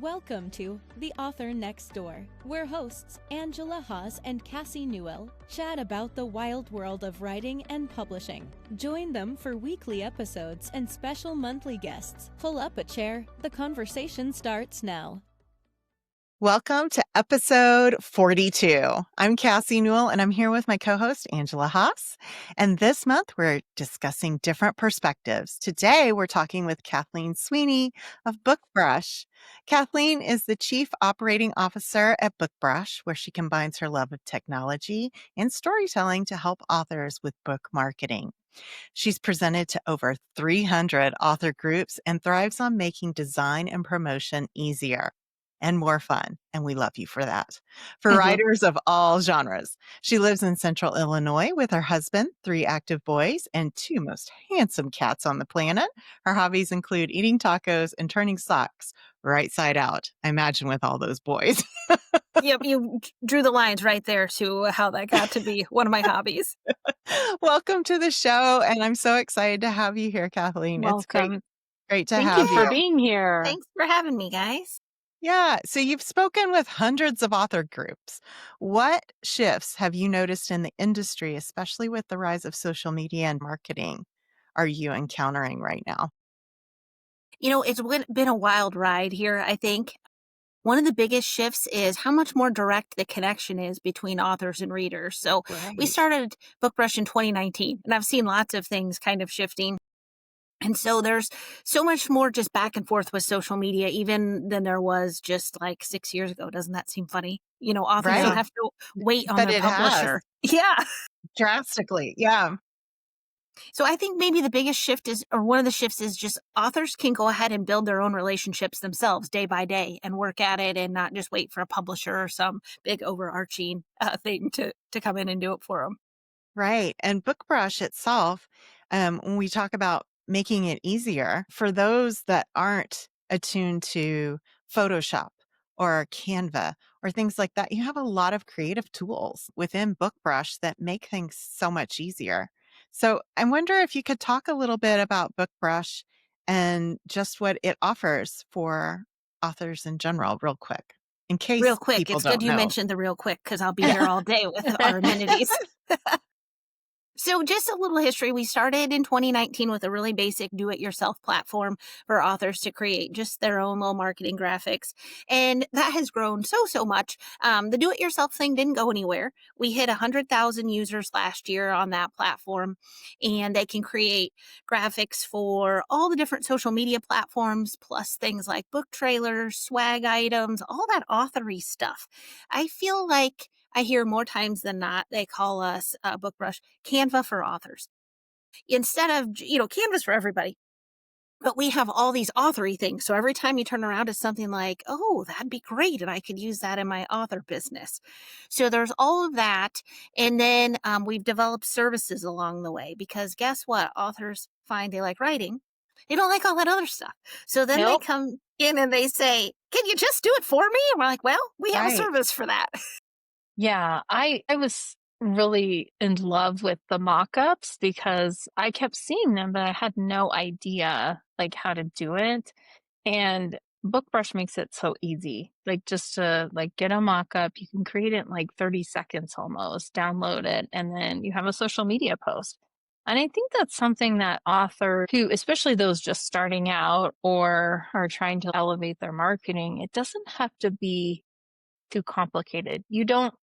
Welcome to The Author Next Door, where hosts Angela Haas and Cassie Newell chat about the wild world of writing and publishing. Join them for weekly episodes and special monthly guests. Pull up a chair. The conversation starts now. Welcome to episode 42. I'm Cassie Newell, and I'm here with my co-host, Angela Haas. And this month, we're discussing different perspectives. Today, we're talking with Kathleen Sweeney of BookBrush. Kathleen is the Chief Operating Officer at BookBrush, where she combines her love of technology and storytelling to help authors with book marketing. She's presented to over 300 author groups and thrives on making design and promotion easier and more fun. And we love you for that. For writers of all genres. She lives in Central Illinois with her husband, 3 active boys, and 2 most handsome cats on the planet. Her hobbies include eating tacos and turning socks right side out. I imagine with all those boys. Yep, you drew the lines right there to how that got to be one of my hobbies. Welcome to the show. And I'm so excited to have you here, Kathleen. Welcome. It's great to Thank have you for being here. Thanks for having me, guys. Yeah. So you've spoken with hundreds of author groups. What shifts have you noticed in the industry, especially with the rise of social media and marketing, are you encountering right now? You know, it's been a wild ride here, I think. One of the biggest shifts is how much more direct the connection is between authors and readers. So we started BookBrush in 2019, and I've seen lots of things kind of shifting. And so there's so much more just back and forth with social media, even than there was just like 6 years ago. Doesn't that seem funny? You know, authors don't have to wait on But their it publisher. has. Yeah. Drastically. Yeah. So I think maybe the biggest shift is, or one of the shifts is just authors can go ahead and build their own relationships themselves day by day and work at it and not just wait for a publisher or some big overarching thing to come in and do it for them. Right. And BookBrush itself, when we talk about making it easier for those that aren't attuned to Photoshop or Canva or things like that, you have a lot of creative tools within BookBrush that make things so much easier. So I wonder if you could talk a little bit about BookBrush and just what it offers for authors in general, real quick, in case Real quick. people It's don't good you know. mentioned the real quick because I'll be here all day with our amenities. So just a little history. We started in 2019 with a really basic do-it-yourself platform for authors to create just their own little marketing graphics. And that has grown so much. The do-it-yourself thing didn't go anywhere. We hit 100,000 users last year on that platform, and they can create graphics for all the different social media platforms, plus things like book trailers, swag items, all that authory stuff. I feel like I hear more times than not, they call us BookBrush Canva for authors. Instead of, Canva's for everybody. But we have all these authory things. So every time you turn around, it's something like, oh, that'd be great. And I could use that in my author business. So there's all of that. And then we've developed services along the way because guess what? Authors find they like writing. They don't like all that other stuff. So then they come in and they say, can you just do it for me? And we're like, well, we have a service for that. Yeah, I was really in love with the mock-ups because I kept seeing them, but I had no idea like how to do it. And BookBrush makes it so easy. Like just to like get a mock-up, you can create it in like 30 seconds almost, download it, and then you have a social media post. And I think that's something that authors who, especially those just starting out or are trying to elevate their marketing, it doesn't have to be too complicated. You don't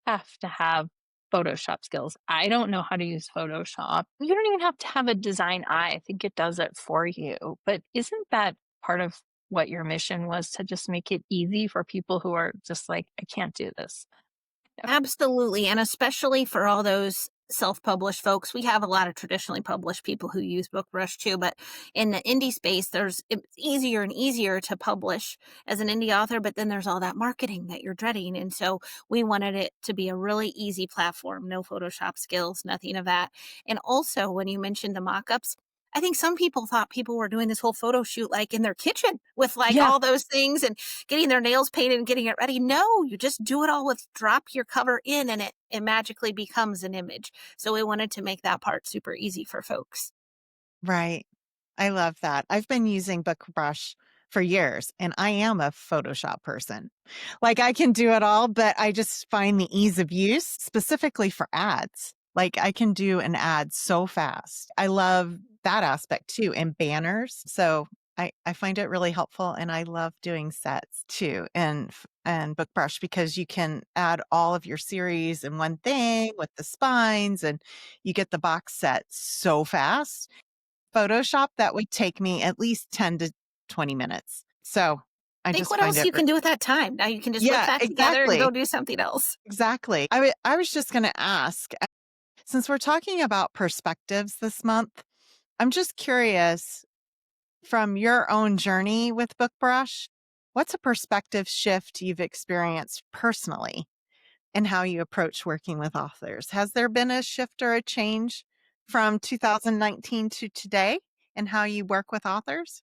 have to have Photoshop skills. I don't know how to use Photoshop. You don't even have to have a design eye. I think it does it for you. But isn't that part of what your mission was, to just make it easy for people who are just like, I can't do this? Absolutely. And especially for all those self-published folks, we have a lot of traditionally published people who use BookBrush too, but in the indie space, it's easier and easier to publish as an indie author, but then there's all that marketing that you're dreading. And so we wanted it to be a really easy platform, no Photoshop skills, nothing of that. And also when you mentioned the mock-ups, I think some people thought people were doing this whole photo shoot like in their kitchen with like all those things and getting their nails painted and getting it ready. No, you just do it all with drop your cover in and it magically becomes an image. So we wanted to make that part super easy for folks. Right. I love that. I've been using BookBrush for years, and I am a Photoshop person. Like I can do it all, but I just find the ease of use specifically for ads. Like I can do an ad so fast. I love that aspect too, and banners. So I find it really helpful, and I love doing sets too and BookBrush because you can add all of your series in one thing with the spines, and you get the box set so fast. Photoshop, that would take me at least 10 to 20 minutes. So I Think just what find else it you can do with that time. Now you can just whip yeah, that together and go exactly. do something else. Exactly. I was just going to ask, since we're talking about perspectives this month, I'm just curious from your own journey with BookBrush, what's a perspective shift you've experienced personally in how you approach working with authors? Has there been a shift or a change from 2019 to today in how you work with authors?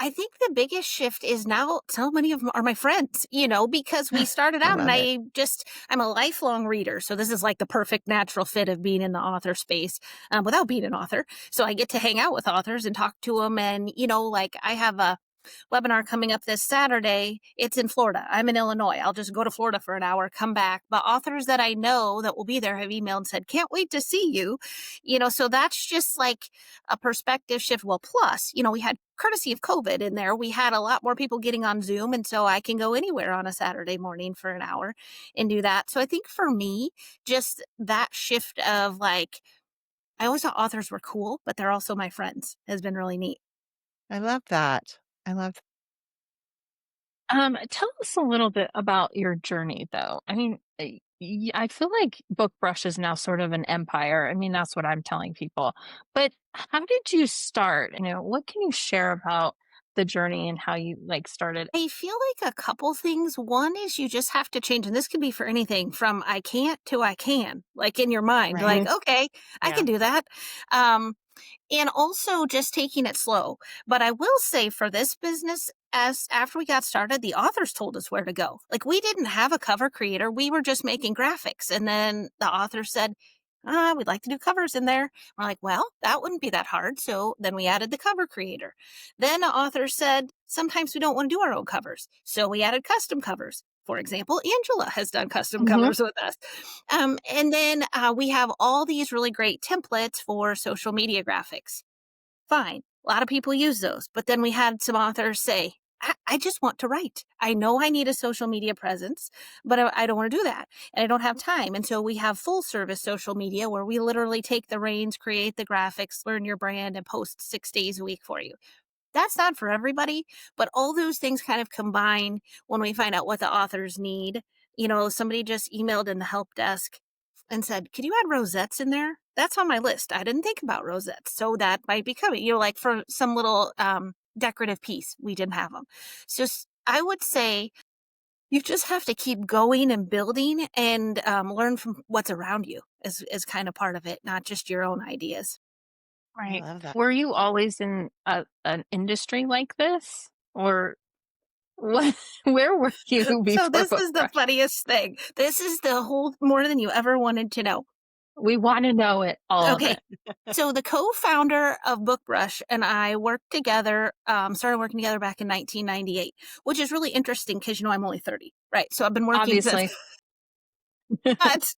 I think the biggest shift is now so many of them are my friends, because we started I out and love it. I'm a lifelong reader. So this is like the perfect natural fit of being in the author space without being an author. So I get to hang out with authors and talk to them. And, like I have a webinar coming up this Saturday. It's in Florida. I'm in Illinois. I'll just go to Florida for an hour, come back. But authors that I know that will be there have emailed and said, can't wait to see you. So that's just like a perspective shift. Well, plus, we had courtesy of COVID in there. We had a lot more people getting on Zoom. And so I can go anywhere on a Saturday morning for an hour and do that. So I think for me, just that shift of like, I always thought authors were cool, but they're also my friends has been really neat. I love that. I love Tell us a little bit about your journey, though. I mean, I feel like BookBrush is now sort of an empire. I mean, that's what I'm telling people. But how did you start? What can you share about the journey and how you started? I feel like a couple things. One is you just have to change, and this could be for anything from I can't to I can, like in your mind, right. like, okay, I Yeah. can do that. Um, and also just taking it slow. But I will say for this business, as after we got started, the authors told us where to go. Like we didn't have a cover creator. We were just making graphics. And then the author said, we'd like to do covers in there. We're like, well, that wouldn't be that hard. So then we added the cover creator. Then the author said, sometimes we don't want to do our own covers. So we added custom covers. For example, Angela has done custom Mhm. covers with us. And then we have all these really great templates for social media graphics. Fine. A lot of people use those. But then we had some authors say, I just want to write. I know I need a social media presence, but I don't want to do that. And I don't have time. And so we have full service social media where we literally take the reins, create the graphics, learn your brand, and post 6 days a week for you. That's not for everybody, but all those things kind of combine when we find out what the authors need. Somebody just emailed in the help desk and said, could you add rosettes in there? That's on my list. I didn't think about rosettes. So that might be coming, like for some little decorative piece. We didn't have them. So I would say you just have to keep going and building and learn from what's around you is kind of part of it, not just your own ideas. I Right. love that. Were you always in an industry like this, or what? Where were you So before this is the BookBrush? funniest thing. This is the whole more than you ever wanted to know. We want to know it, all of Okay. it. So the co-founder of BookBrush and I worked together, started working together back in 1998, which is really interesting because, I'm only 30, right? So I've been working since, Obviously. but,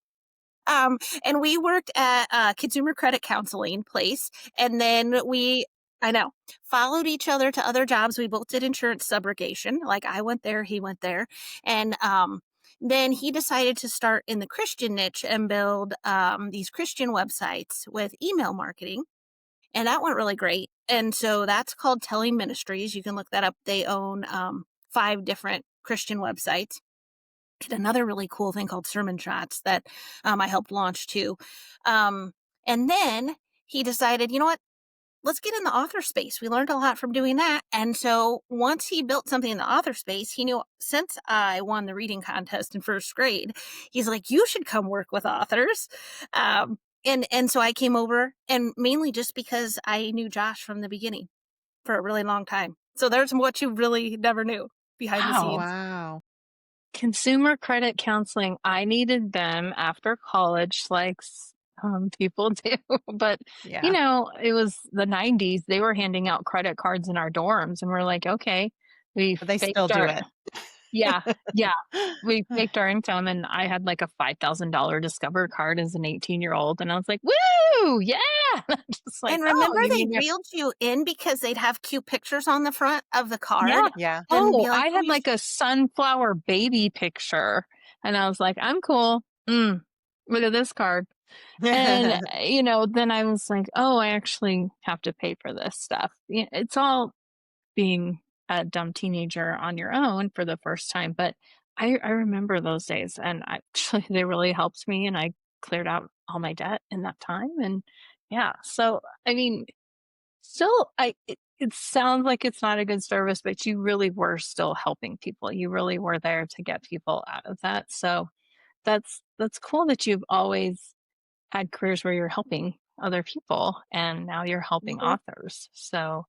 and we worked at a consumer credit counseling place. And then I know, followed each other to other jobs. We both did insurance subrogation. Like I went there, he went there. And, then he decided to start in the Christian niche and build these Christian websites with email marketing. And that went really great. And so that's called Telling Ministries. You can look that up. They own 5 different Christian websites. Did another really cool thing called Sermon Shots that I helped launch too. And then he decided, you know what? Let's get in the author space. We learned a lot from doing that. And so once he built something in the author space, he knew since I won the reading contest in first grade, he's like, you should come work with authors. And so I came over, and mainly just because I knew Josh from the beginning for a really long time. So there's what you really never knew behind the Wow. scenes. Wow. Consumer credit counseling. I needed them after college, like people do. But, Yeah. it was the 90s. They were handing out credit cards in our dorms. And we're like, okay, We But they still faked do our it. yeah, yeah. We faked our income, and I had, like, a $5,000 Discover card as an 18-year-old, and I was like, "Woo! Yeah!" I'm just like, And "Oh, remember you they mean you're" reeled you in because they'd have cute pictures on the front of the card Yeah. Yeah. and be Oh, like, I "Oh, had, you're like, a sunflower baby picture, and I was like, "I'm cool. Look at this card." And, then I was like, "Oh, I actually have to pay for this stuff." It's all being a dumb teenager on your own for the first time, but I remember those days, and actually they really helped me, and I cleared out all my debt in that time, and yeah, so, I mean, still, it sounds like it's not a good service, but you really were still helping people. You really were there to get people out of that, so that's cool that you've always had careers where you're helping other people, and now you're helping Mhm." authors, so,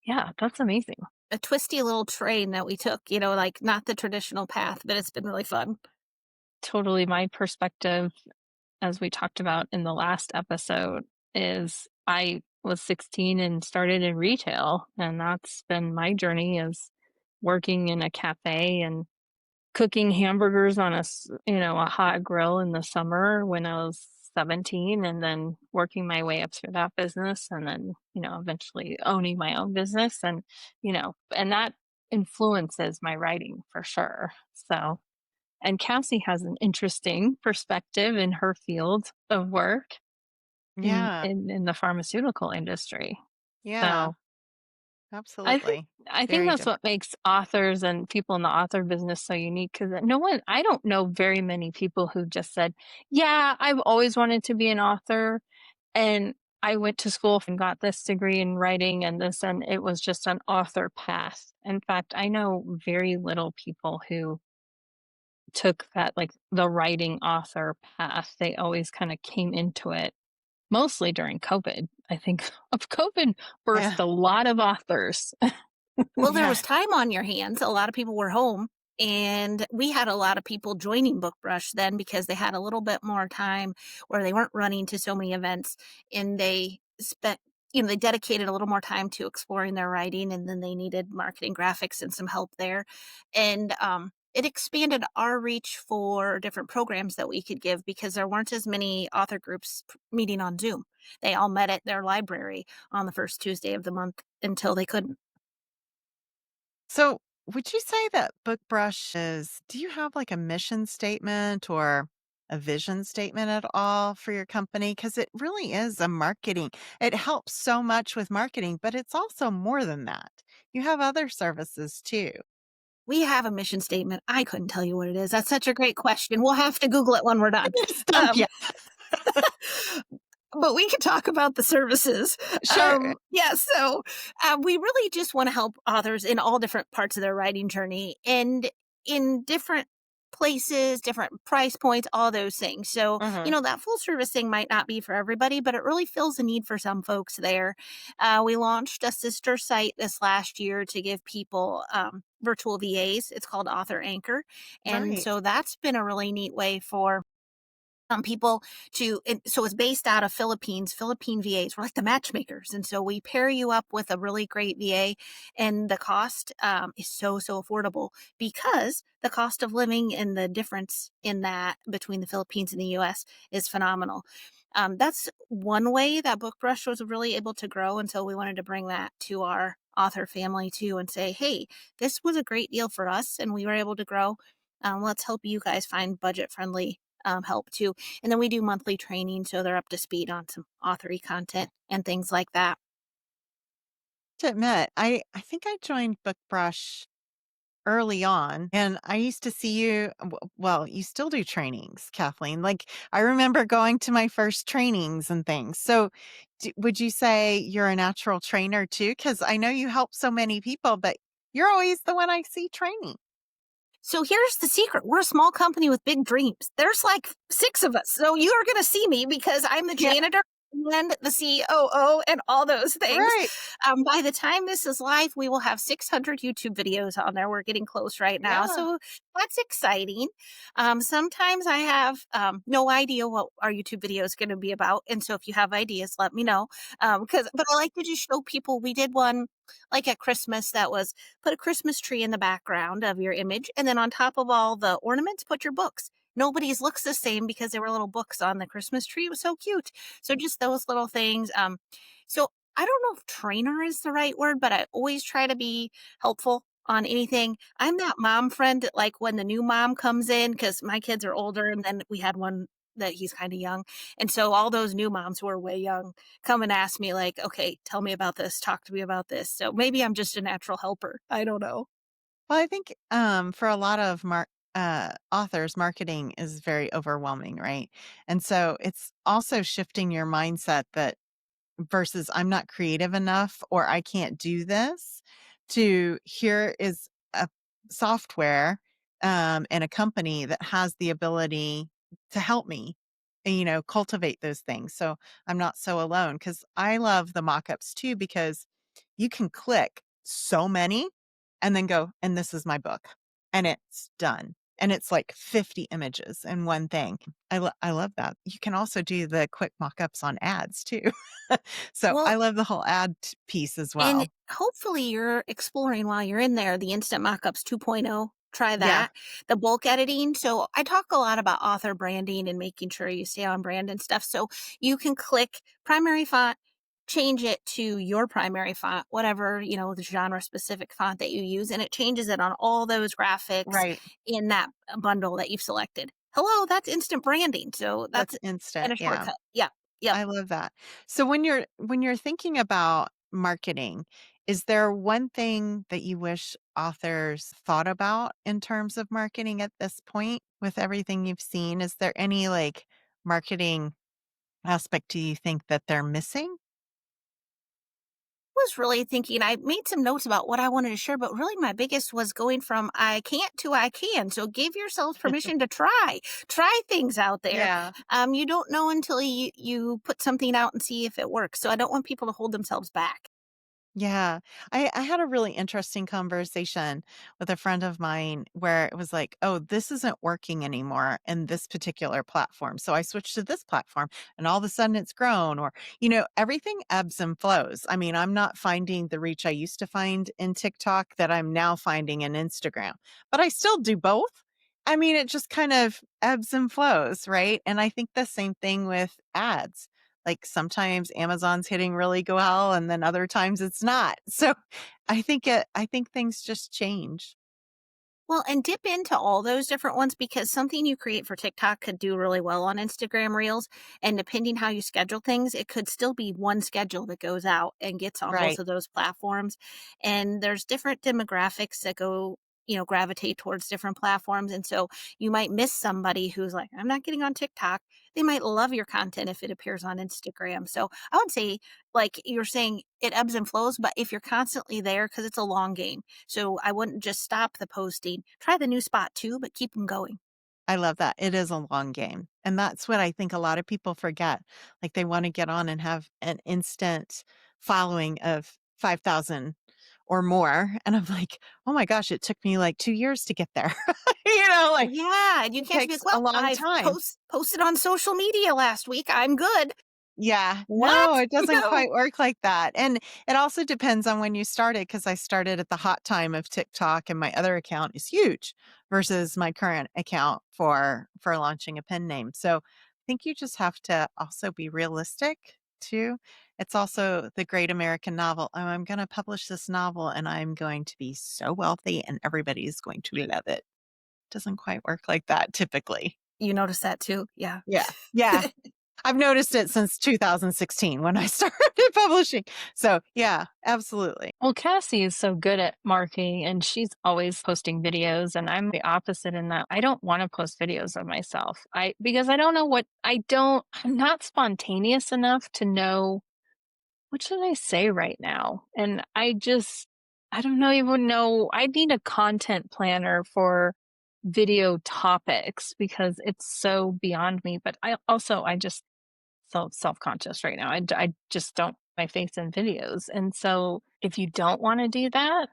yeah, that's amazing. A twisty little train that we took, like not the traditional path, but it's been really fun. Totally my perspective, as we talked about in the last episode, is I was 16 and started in retail, and that's been my journey is working in a cafe and cooking hamburgers on a hot grill in the summer when I was 17, and then working my way up through that business, and then, eventually owning my own business, and that influences my writing for sure. So, and Cassie has an interesting perspective in her field of work in Yeah. in the pharmaceutical industry. Yeah. So, I think Absolutely. I think Very that's different. what makes authors and people in the author business so unique because no one I don't know very many people who just said, "Yeah, I've always wanted to be an author and I went to school and got this degree in writing and this and it was just an author path." In fact, I know very little people who took that like the writing author path. They always kind of came into it mostly during COVID. I think of COVID Yeah. birthed a lot of authors. Well, there Yeah. was time on your hands. A lot of people were home, and we had a lot of people joining BookBrush then because they had a little bit more time where they weren't running to so many events, and they dedicated a little more time to exploring their writing, and then they needed marketing graphics and some help there. And it expanded our reach for different programs that we could give because there weren't as many author groups meeting on Zoom. They all met at their library on the first Tuesday of the month until they couldn't. So, would you say that BookBrush do you have like a mission statement or a vision statement at all for your company? Because it really is a marketing. It helps so much with marketing, but it's also more than that. You have other services too. We have a mission statement. I couldn't tell you what it is. That's such a great question. We'll have to Google it when we're done. Stump Um, you. but we could talk about the services. Sure. Yeah, so we really just want to help authors in all different parts of their writing journey and in different places, different price points, all those things. So, Hmm. that full service thing might not be for everybody, but it really fills a need for some folks there. We launched a sister site this last year to give people virtual VAs. It's called Author Anchor. And Right. so that's been a really neat way for people so it's based out of Philippine VAs. We're like the matchmakers. And so we pair you up with a really great VA, and the cost is so affordable because the cost of living and the difference in that between the Philippines and the US is phenomenal. That's one way that BookBrush was really able to grow. And so we wanted to bring that to our author family too and say, hey, this was a great deal for us and we were able to grow. Let's help you guys find budget friendly help too. And then we do monthly training so they're up to speed on some authory content and things like that. To admit, I think I joined BookBrush early on, and I used to see you well, you still do trainings, Kathleen. Like, I remember going to my first trainings and things. So, would you say you're a natural trainer too? Because I know you help so many people, but you're always the one I see training. So here's the secret. We're a small company with big dreams. There's like 6 of us. So you're going to see me because I'm the Yeah. janitor and the COO and all those things. Right. By the time this is live, we will have 600 YouTube videos on there. We're getting close right now. Yeah. So that's exciting. Sometimes I have no idea what our YouTube video is going to be about. And so if you have ideas, let me know. But I like to just show people. We did one like at Christmas that was put a Christmas tree in the background of your image. And then on top of all the ornaments, put your books. Nobody's looks the same because there were little books on the Christmas tree. It was so cute. So just those little things. So I don't know if trainer is the right word, but I always try to be helpful on anything. I'm that mom friend that like when the new mom comes in, because my kids are older and then we had one that he's kind of young. And so all those new moms who are way young come and ask me like, okay, tell me about this. Talk to me about this. So maybe I'm just a natural helper. I don't know. Well, I think for a lot of authors, marketing is very overwhelming, right? And so it's also shifting your mindset that versus I'm not creative enough or I can't do this to here is a software and a company that has the ability to help me, cultivate those things. So I'm not so alone because I love the mock-ups too, because you can click so many and then go, and this is my book and it's done. And it's like 50 images in one thing. I love that. You can also do the quick mock-ups on ads too. So I Well, love the whole ad piece as and well. hopefully you're exploring while you're in there the Instant Mockups 2.0. Try Yeah, that. The bulk editing. So I talk a lot about author branding and making sure you stay on brand and stuff. So you can click primary font, change it to your primary font, whatever, the genre specific font that you use, and it changes it on all those graphics right. in that bundle that you've selected. Hello, that's instant branding. So That's that's and instant. a Yeah. shortcut. Yep. Yep. I love that. So when you're thinking about marketing, is there one thing that you wish authors thought about in terms of marketing at this point with everything you've seen? Is there any like marketing aspect do you think that they're missing? Was really thinking I made some notes about what I wanted to share, but really my biggest was going from I can't to I can. So give yourselves permission to try things out there. Yeah. You don't know until you put something out and see if it works. So I don't want people to hold themselves back. Yeah. I had a really interesting conversation with a friend of mine where it was like, oh, this isn't working anymore in this particular platform. So I switched to this platform and all of a sudden it's grown or, everything ebbs and flows. I mean, I'm not finding the reach I used to find in TikTok that I'm now finding in Instagram, but I still do both. I mean, it just kind of ebbs and flows, right? And I think the same thing with ads. Like sometimes Amazon's hitting really well and then other times it's not. So I think things just change. Well, and dip into all those different ones because something you create for TikTok could do really well on Instagram Reels. And depending how you schedule things, it could still be one schedule that goes out and gets on both Right. of those platforms. And there's different demographics that gravitate towards different platforms. And so you might miss somebody who's like, I'm not getting on TikTok. They might love your content if it appears on Instagram. So I would say, like you're saying, it ebbs and flows, but if you're constantly there, because it's a long game, so I wouldn't just stop the posting. Try the new spot too, but keep them going. I love that. It is a long game. And that's what I think a lot of people forget. Like they want to get on and have an instant following of 5,000 or more. And I'm like, oh my gosh, it took me like 2 years to get there. Like Yeah, and you it can't be takes like, a well, long I've time. posted on social media last week. I'm good. Yeah. What? No, it doesn't No. quite work like that. And it also depends on when you started because I started at the hot time of TikTok and my other account is huge versus my current account for launching a pen name. So I think you just have to also be realistic too. It's also the great American novel. Oh, I'm going to publish this novel and I'm going to be so wealthy and everybody's going to love it. Doesn't quite work like that typically. You notice that too? Yeah. Yeah. Yeah. I've noticed it since 2016 when I started publishing. So, yeah, absolutely. Well, Cassie is so good at marketing and she's always posting videos and I'm the opposite in that I don't want to post videos of myself. Because I don't know I'm not spontaneous enough to know what should I say right now? And I don't know even know I need a content planner for video topics because it's so beyond me, but I just so self-conscious right now. I just don't my face in videos. And so if you don't want to do that,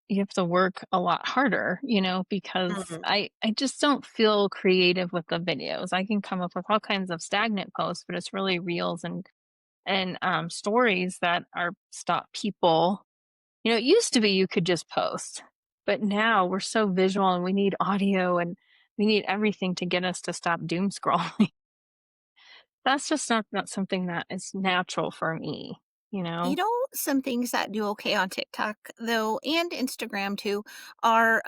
you have to work a lot harder, because Mhm. I just don't feel creative with the videos. I can come up with all kinds of stagnant posts, but it's really reels and stories that are stop people. It used to be you could just post, but now we're so visual and we need audio and we need everything to get us to stop doom scrolling. That's just not something that is natural for me, you You know? know, some things that do okay on TikTok, though, and Instagram too, are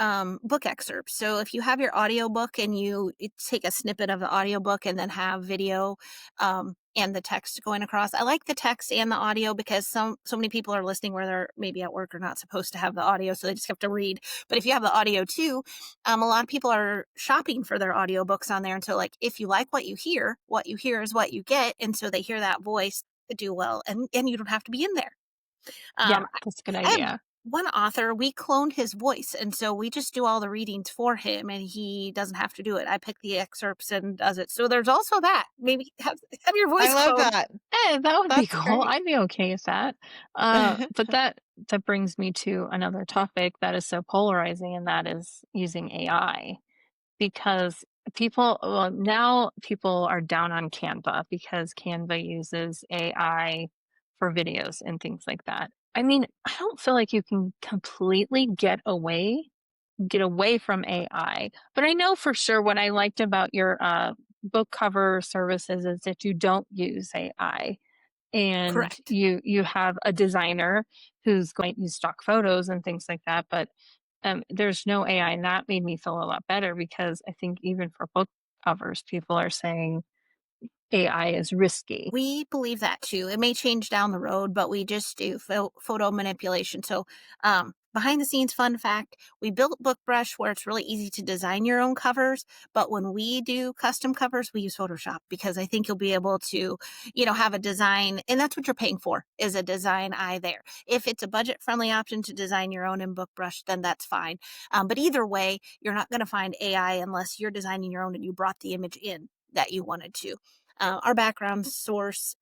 book excerpts. So if you have your audiobook and you take a snippet of the audiobook and then have video and the text going across. I like the text and the audio because so many people are listening where they're maybe at work or not supposed to have the audio, so they just have to read. But if you have the audio too, a lot of people are shopping for their audiobooks on there. And so, like, if you like what you hear is what you get. And so they hear that voice to do well, and you don't have to be in there. Yeah, Um, that's a good I have idea. one author, we cloned his voice, and so we just do all the readings for him, and he doesn't have to do it. I pick the excerpts and does it. So there's also that. Maybe have your I voice love cloned. that. That would be That's cool. great. I'd be okay with that. But that brings me to another topic that is so polarizing, and that is using AI. Because now people are down on Canva because Canva uses AI for videos and things like that. I mean, I don't feel like you can completely get away from AI. But I know for sure what I liked about your book cover services is that you don't use AI, and Correct. you have a designer who's going to use stock photos and things like that. But there's no AI, and that made me feel a lot better because I think even for book covers, people are saying AI is risky. We believe that too. It may change down the road, but we just do photo manipulation. So, behind the scenes fun fact, we built BookBrush where it's really easy to design your own covers. But when we do custom covers, we use Photoshop because I think you'll be able to, have a design. And that's what you're paying for is a design eye there. If it's a budget friendly option to design your own in BookBrush, then that's fine. But either way, you're not going to find AI unless you're designing your own and you brought the image in that you wanted to. Our background source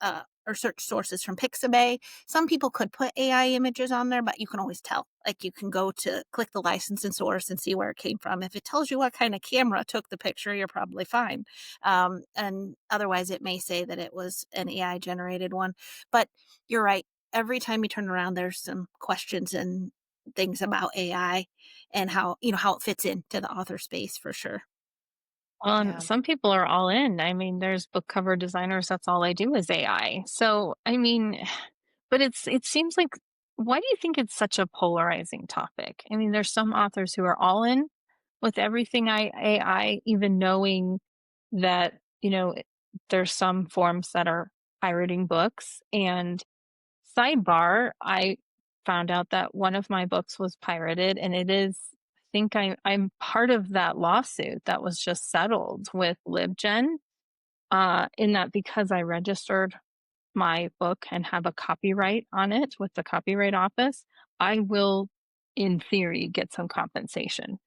or search sources from Pixabay. Some people could put AI images on there, but you can always tell. Like you can go to click the license and source and see where it came from. If it tells you what kind of camera took the picture, you're probably fine. And otherwise, it may say that it was an AI generated one. But you're right. Every time you turn around, there's some questions and things about AI and how it fits into the author space for sure. Well, and Yeah. some people are all in. I mean, there's book cover designers, that's all they do is AI. So, I mean, but it seems like why do you think it's such a polarizing topic? I mean, there's some authors who are all in with everything AI, even knowing that, there's some forms that are pirating books. And sidebar, I found out that one of my books was pirated, and it is I think I'm part of that lawsuit that was just settled with LibGen, in that because I registered my book and have a copyright on it with the Copyright Office, I will, in theory, get some compensation.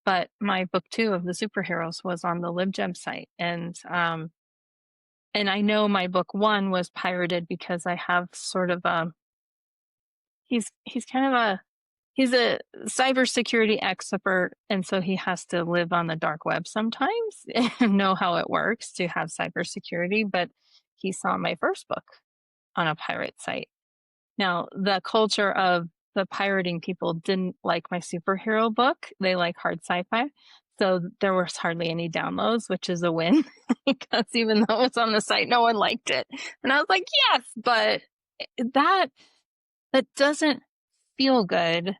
But my book 2 of the superheroes was on the LibGem site, and I know my book 1 was pirated because I have sort of a he's kind of he's a cybersecurity expert, and so he has to live on the dark web sometimes and know how it works to have cybersecurity. But he saw my first book on a pirate site. Now, the culture of the pirating people didn't like my superhero book. They like hard sci-fi. So there was hardly any downloads, which is a win because even though it's on the site, no one liked it. And I was like, yes, but that that doesn't feel good.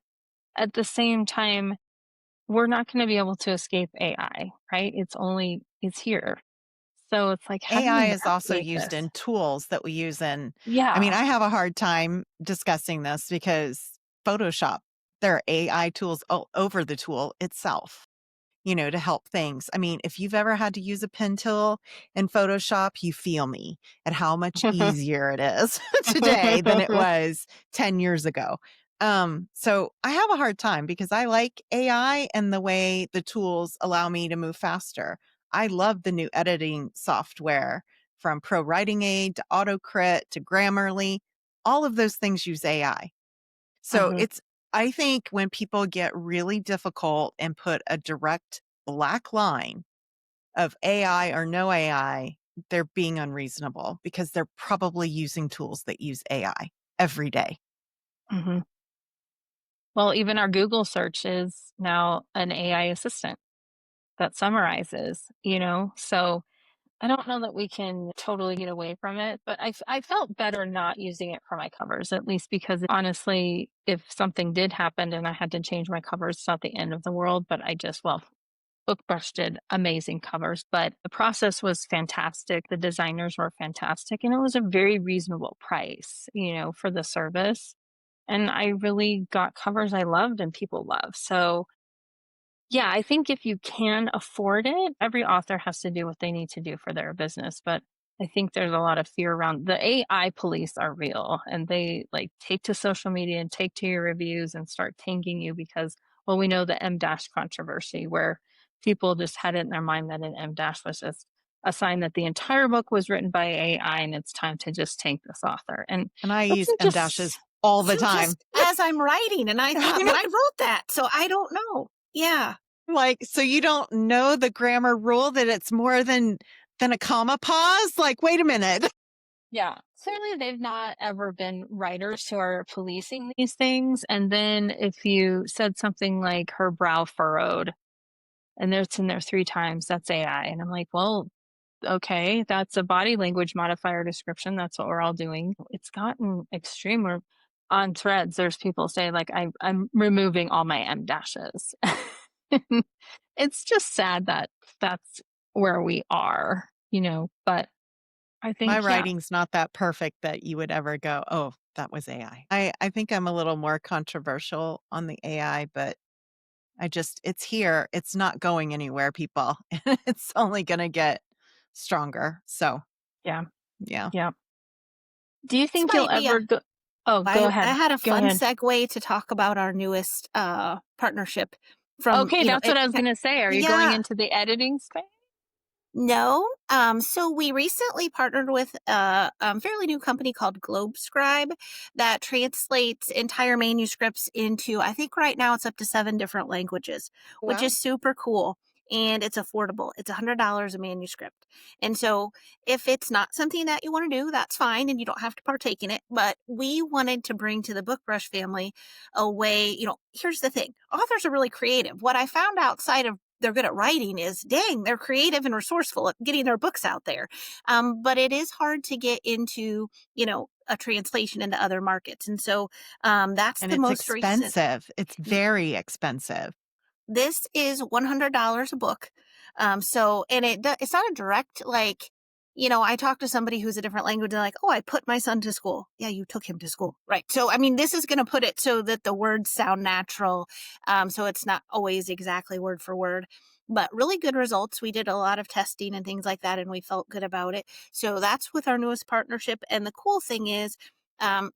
At the same time, we're not going to be able to escape AI, right? It's here. So it's like, how do you AI is also navigate used this? in tools that we use I mean, Yeah. I have a hard time discussing this because Photoshop, there are AI tools all over the tool itself, to help things. I mean, if you've ever had to use a pen tool in Photoshop, you feel me at how much easier it is today than it was 10 years ago. So I have a hard time because I like AI and the way the tools allow me to move faster. I love the new editing software from Pro Writing Aid to AutoCrit to Grammarly. All of those things use AI. So I think when people get really difficult and put a direct black line of AI or no AI, they're being unreasonable because they're probably using tools that use AI every day. Mm-hmm. Well, even our Google search is now an AI assistant that summarizes, so I don't know that we can totally get away from it, but I felt better not using it for my covers, at least because honestly, if something did happen and I had to change my covers, it's not the end of the world, but BookBrush did amazing covers, but the process was fantastic. The designers were fantastic, and it was a very reasonable price, for the service. And I really got covers I loved and people love. So yeah, I think if you can afford it, every author has to do what they need to do for their business. But I think there's a lot of fear around the AI police are real, and they like take to social media and take to your reviews and start tanking you because, well, we know the M dash controversy where people just had it in their mind that an M dash was just a sign that the entire book was written by AI and it's time to just tank this author. And I use that's M dashes all the time. Just as I'm writing, and I thought, well, I wrote that, so I don't know. Yeah. Like, so you don't know the grammar rule that it's more than a comma pause? Like, wait a minute. Yeah. Clearly, they've not ever been writers who are policing these things. And then if you said something like her brow furrowed and it's in there 3 times, that's AI. And I'm like, well, okay, that's a body language modifier description. That's what we're all doing. It's gotten extreme where on threads, there's people say like, I'm removing all my M dashes. It's just sad that that's where we are, but I think my writing's not that perfect that you would ever go, oh, that was AI. I think I'm a little more controversial on the AI, but it's here. It's not going anywhere, people. It's only going to get stronger. So, yeah. yeah. Do you think you'll ever go? Oh, go ahead. I had a Go fun ahead. segue to talk about our newest partnership. Okay, that's what I was going to say. Are you going into the editing space? No. So we recently partnered with a fairly new company called GlobeScribe that translates entire manuscripts into, I think right now it's up to 7 different languages, which is super cool. And it's affordable. It's $100 a manuscript. And so if it's not something that you want to do, that's fine. And you don't have to partake in it. But we wanted to bring to the BookBrush family a way, here's the thing. Authors are really creative. What I found outside of they're good at writing is, dang, they're creative and resourceful at getting their books out there. But it is hard to get into, a translation into other markets. And so that's the most expensive. It's very expensive. This is $100 a book. It's not a direct, I talked to somebody who's a different language and like, oh, I put my son to school. Yeah, you took him to school. Right. So, this is going to put it so that the words sound natural. So it's not always exactly word for word, but really good results. We did a lot of testing and things like that, and we felt good about it. So that's with our newest partnership. And the cool thing is,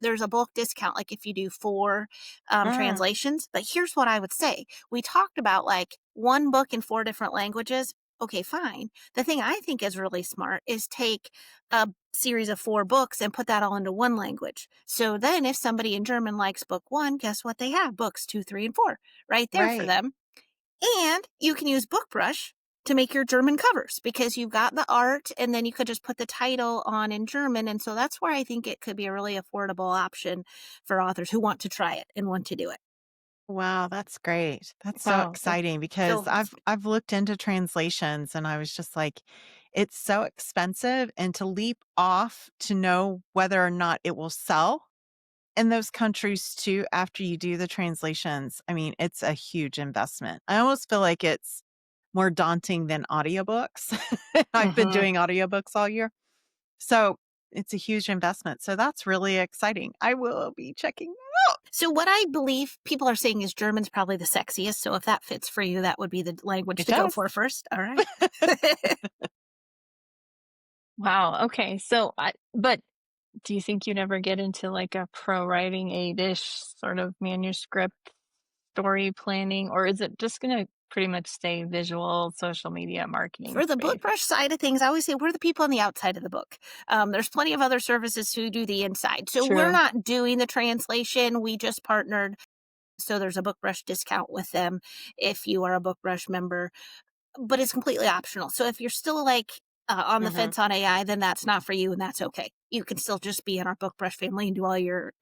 there's a bulk discount, like if you do 4 translations. But here's what I would say. We talked about like one book in 4 different languages. Okay, fine. The thing I think is really smart is take a series of 4 books and put that all into one language. So then if somebody in German likes book 1, guess what they have? Books 2, 3, and 4 right there for them. And you can use BookBrush to make your German covers because you've got the art and then you could just put the title on in German. And so that's where I think it could be a really affordable option for authors who want to try it and want to do it. Wow, that's great. That's so exciting because I've looked into translations and I was just like, it's so expensive, and to leap off to know whether or not it will sell in those countries too after you do the translations. It's a huge investment. I almost feel like it's more daunting than audiobooks. I've been doing audiobooks all year. So it's a huge investment. So that's really exciting. I will be checking that out. So what I believe people are saying is German's probably the sexiest. So if that fits for you, that would be the language to go for first. All right. Wow. Okay. So, but do you think you'd ever get into like a Pro Writing Aid-ish sort of manuscript story planning, or is it just going to pretty much stay visual, social media marketing For the book space. brush side of things, I always say we're the people on the outside of the book. There's plenty of other services who do the inside. So we're True. not doing the translation. We just partnered. So there's a book brush discount with them if you are a book brush member, but it's completely optional. So if you're still like on the Mhm. fence on AI, then that's not for you, and that's okay. You can still just be in our book brush family and do all your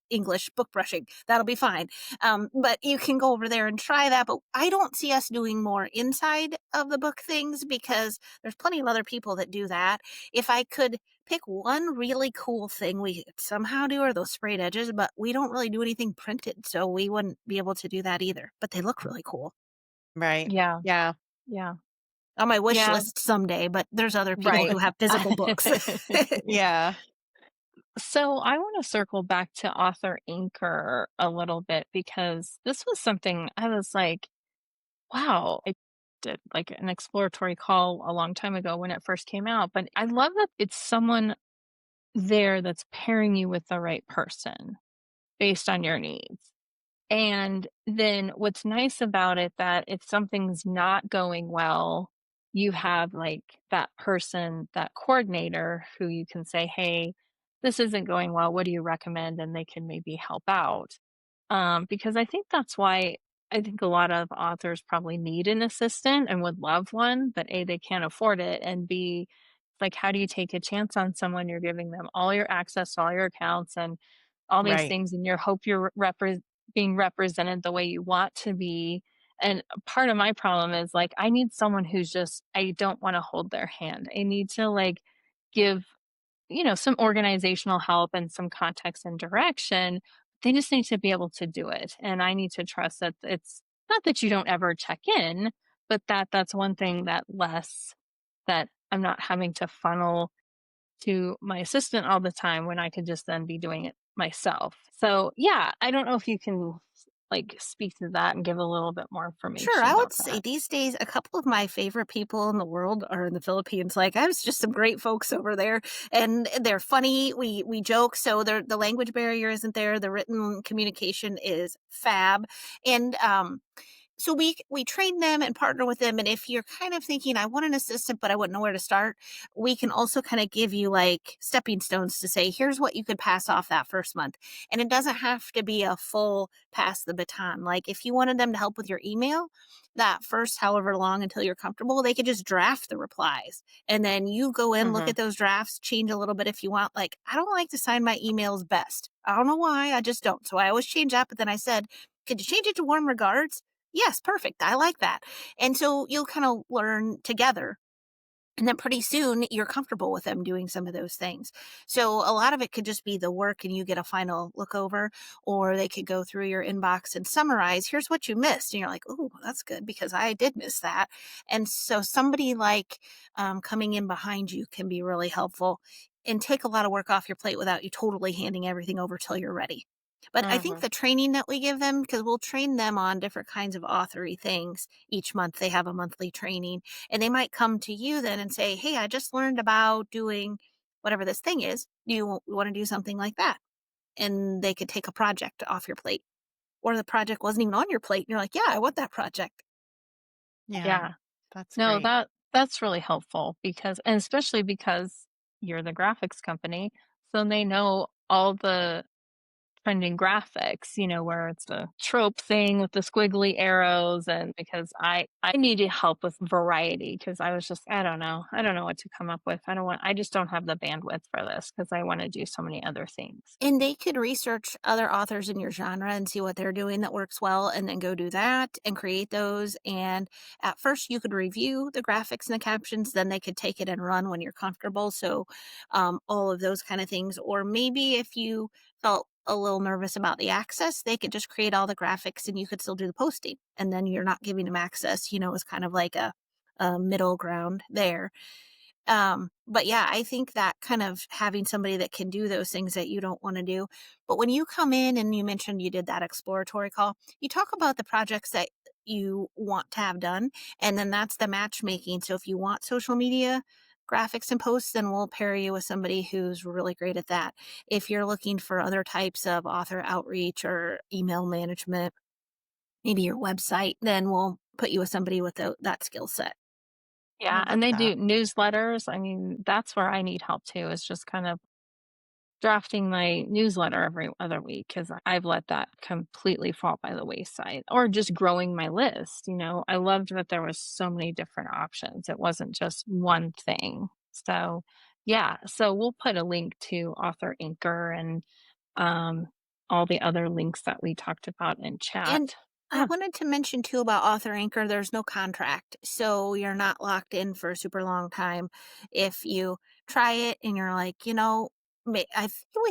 English book brushing. That'll be fine. But you can go over there and try that. But I don't see us doing more inside of the book things because there's plenty of other people that do that. If I could pick one really cool thing we could somehow do are those sprayed edges, but we don't really do anything printed, so we wouldn't be able to do that either. But they look really cool. Right. Yeah. Yeah. Yeah. On my wish Yeah. list someday, but there's other people Right. who have physical books. Yeah. So I want to circle back to author anchor a little bit because this was something I was like, wow, I did like an exploratory call a long time ago when it first came out. But I love that it's someone there that's pairing you with the right person based on your needs. And then what's nice about it that if something's not going well, you have like that person, that coordinator who you can say, "Hey, this isn't going well. What do you recommend?" And they can maybe help out. Because I think that's why I think a lot of authors probably need an assistant and would love one, but A, they can't afford it, and B, like how do you take a chance on someone you're giving them all your access to all your accounts and all these Right. things and you hope you're being represented the way you want to be. And part of my problem is like I need someone who's just I don't want to hold their hand. I need to like give, some organizational help and some context and direction. They just need to be able to do it. And I need to trust that it's not that you don't ever check in, but that's one thing that I'm not having to funnel to my assistant all the time when I could just then be doing it myself. So, yeah, I don't know if you can like speak to that and give a little bit more Sure, information I would about say that. these days a couple of my favorite people in the world are in the Philippines. Like I was just some great folks over there, and they're funny. We joke, so the language barrier isn't there. The written communication is fab, and so we train them and partner with them. And if you're kind of thinking, I want an assistant, but I wouldn't know where to start, we can also kind of give you like stepping stones to say, here's what you could pass off that first month. And it doesn't have to be a full pass the baton. Like if you wanted them to help with your email, that first however long until you're comfortable, they could just draft the replies. And then you go in, look Mhm. at those drafts, change a little bit if you want. Like, I don't like to sign my emails best. I don't know why, I just don't. So I always change that. But then I said, could you change it to warm regards? Yes, perfect. I like that. And so you'll kind of learn together. And then pretty soon you're comfortable with them doing some of those things. So a lot of it could just be the work and you get a final look over, or they could go through your inbox and summarize, here's what you missed. And you're like, oh, that's good because I did miss that. And so somebody like coming in behind you can be really helpful and take a lot of work off your plate without you totally handing everything over till you're ready. But I think Mhm. the training that we give them, because we'll train them on different kinds of authory things each month, they have a monthly training and they might come to you then and say, hey, I just learned about doing whatever this thing is. Do you want to do something like that? And they could take a project off your plate. Or the project wasn't even on your plate. And you're like, yeah, I want that project. Yeah. Yeah. That's No, great. that's really helpful because and especially because you're the graphics company, so they know all the trending graphics, where it's a trope thing with the squiggly arrows and because I needed help with variety because I was just I don't know. I don't know what to come up with. I just don't have the bandwidth for this because I want to do so many other things. And they could research other authors in your genre and see what they're doing that works well, and then go do that and create those. And at first, you could review the graphics and the captions, then they could take it and run when you're comfortable. So, all of those kind of things. Or maybe if you felt a little nervous about the access, they could just create all the graphics and you could still do the posting. And then you're not giving them access, it's kind of like a middle ground there. But yeah, I think that kind of having somebody that can do those things that you don't want to do. But when you come in and you mentioned you did that exploratory call, you talk about the projects that you want to have done, and then that's the matchmaking. So if you want social media graphics and posts, then we'll pair you with somebody who's really great at that. If you're looking for other types of author outreach or email management, maybe your website, then we'll put you with somebody with that skill set. I Yeah, love and they that. do newsletters. I mean, that's where I need help too, is just kind of drafting my newsletter every other week because I've let that completely fall by the wayside, or just growing my list. I loved that there was so many different options. It wasn't just one thing. So, yeah, so we'll put a link to Author Anchor and um, all the other links that we talked about in And chat. I Yeah. wanted to mention too about Author Anchor, there's no contract. So you're not locked in for a super long time. If you try it and you're like, we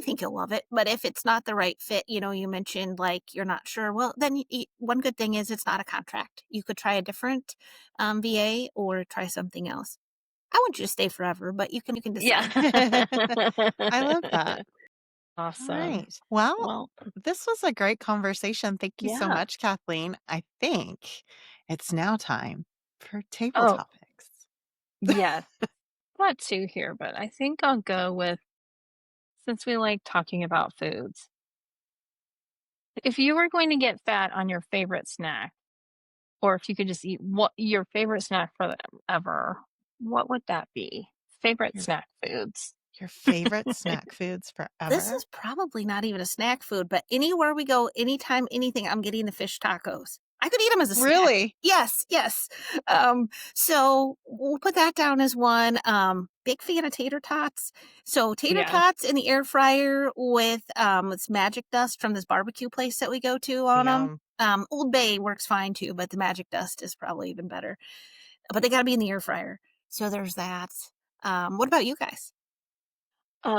think you'll love it. But if it's not the right fit, you mentioned like you're not sure. Well, then one good thing is it's not a contract. You could try a different VA or try something else. I want you to stay forever, but you can Yeah. decide. I love that. All Awesome. right. Well, Well, this was a great conversation. Thank you so yeah. much, Kathleen. I think it's now time for table Oh, topics. yes. Got two here, but I think I'll go with, since we like talking about foods. If you were going to get fat on your favorite snack, or if you could just eat what your favorite snack forever, what would that be? Favorite Your snack foods. your favorite snack foods This forever? is probably not even a snack food, but anywhere we go, anytime, anything, I'm getting the fish tacos. I could eat them as a snack. Really? Yes, yes. So we'll put that down as one. Big fan of tater tots. So tater Yes. tots in the air fryer with this magic dust from this barbecue place that we go to on them. Yum. Old Bay works fine too, but the magic dust is probably even better. But they got to be in the air fryer. So there's that. What about you guys?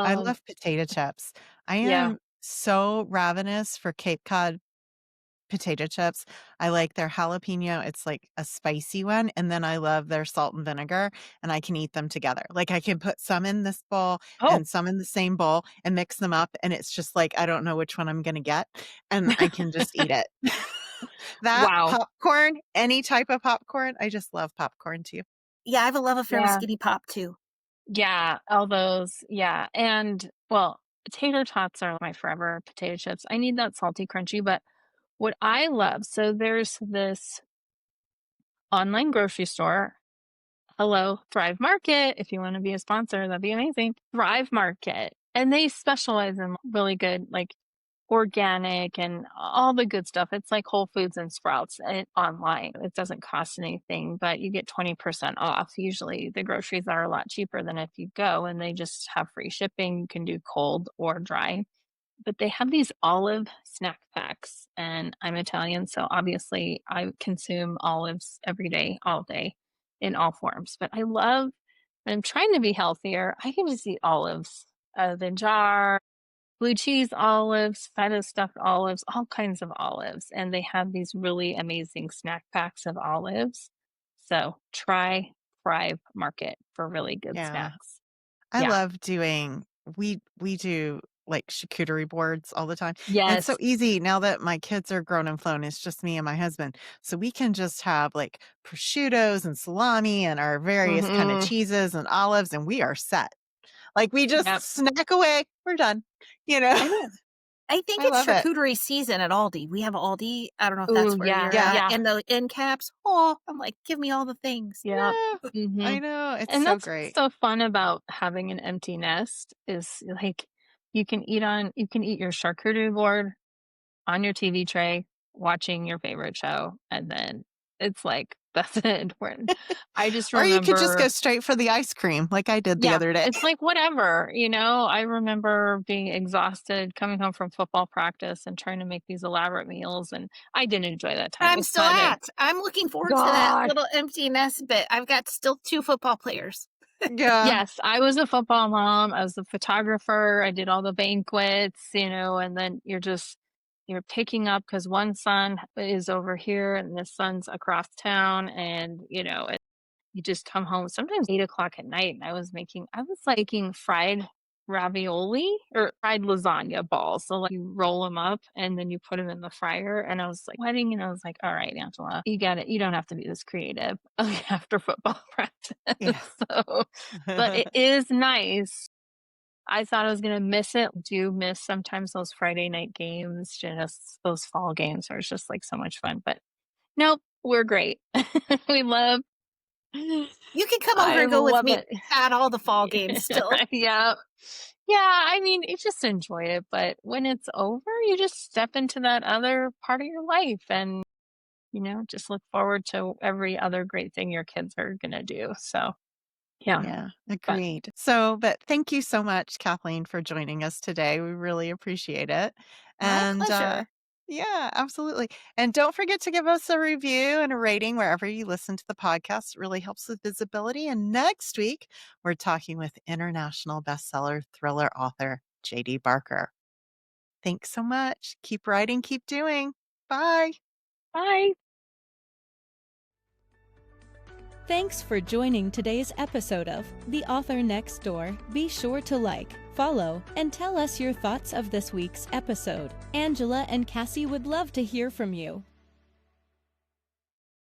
I Um, love potato chips. I yeah. am so ravenous for Cape Cod potato chips. I like their jalapeno. It's like a spicy one. And then I love their salt and vinegar, and I can eat them together. Like I can put some in this bowl Oh. and some in the same bowl and mix them up. And it's just like, I don't know which one I'm going to get. And I can just eat it. That Wow. popcorn, any type of popcorn. I just love popcorn too. Yeah, I have a love affair with Yeah. Skinny Pop too. Yeah, all those, yeah, and, well, tater tots are my forever potato chips. I need that salty crunchy, but what I love, so there's this online grocery store. Hello, Thrive Market. If you wanna be a sponsor, that'd be amazing. Thrive Market, and they specialize in really good, like, organic and all the good stuff. It's like Whole Foods and Sprouts online. It doesn't cost anything, but you get 20% off. Usually the groceries are a lot cheaper than if you go, and they just have free shipping. You can do cold or dry. But they have these olive snack packs, and I'm Italian, so obviously I consume olives every day, all day, in all forms. But I love, when I'm trying to be healthier, I can just eat olives out of the jar, blue cheese olives, feta stuffed olives, all kinds of olives. And they have these really amazing snack packs of olives. So try Thrive Market for really good Yeah. snacks. I Yeah. love doing we do like charcuterie boards all the time. And it's so Yes. easy now that my kids are grown and flown. It's just me and my husband. So we can just have like prosciuttos and salami and our various kind of Hmm. cheeses and olives, and we are set. Like we just Yep. snack away. We're done. You know, I know. I think I it's love it. charcuterie season at Aldi. We have Aldi. I don't know if that's Ooh, where yeah. you're Yeah. at. Yeah. And the end caps. Oh, I'm like, give me all the things. Yeah. Yeah. Hmm. I know. It's And so that's what's great. so fun about having an empty nest is like you can eat your charcuterie board on your TV tray, watching your favorite show, and then it's like, that's it. I just Or you could just go remember, straight for the ice cream like I did the yeah, other day. it's like whatever, I remember being exhausted, coming home from football practice and trying to make these elaborate meals, and I didn't enjoy that time. It I'm was still fun, and at. I'm looking forward to that God, little empty nest bit. I've got still 2 football players. Yeah. yes, I was a football mom. I was a photographer. I did all the banquets, and then you're picking up because one son is over here and this son's across town, and you just come home sometimes 8 o'clock at night. And I was like making fried ravioli or fried lasagna balls. So like you roll them up and then you put them in the fryer. And I was like sweating, and I was like, all right, Angela, you got it. You don't have to be this creative after football Yeah. practice. So, but it is nice. I thought I was gonna miss it. Do miss sometimes those Friday night games, just those fall games are just like so much fun. But nope, we're great. We love. You can come over I and go with love me it. at all the fall games still. Yeah. Yeah, I mean, you just enjoy it, but when it's over, you just step into that other part of your life and, just look forward to every other great thing your kids are going to do. So, yeah. Yeah, But agreed. But thank you so much, Kathleen, for joining us today. We really appreciate it. My And pleasure. yeah, absolutely. And don't forget to give us a review and a rating wherever you listen to the podcast. It really helps with visibility. And next week, we're talking with international bestseller thriller author J.D. Barker. Thanks so much. Keep writing, keep doing. Bye. bye. Thanks for joining today's episode of The Author Next Door. Be sure to like, follow, and tell us your thoughts of this week's episode. Angela and Cassie would love to hear from you.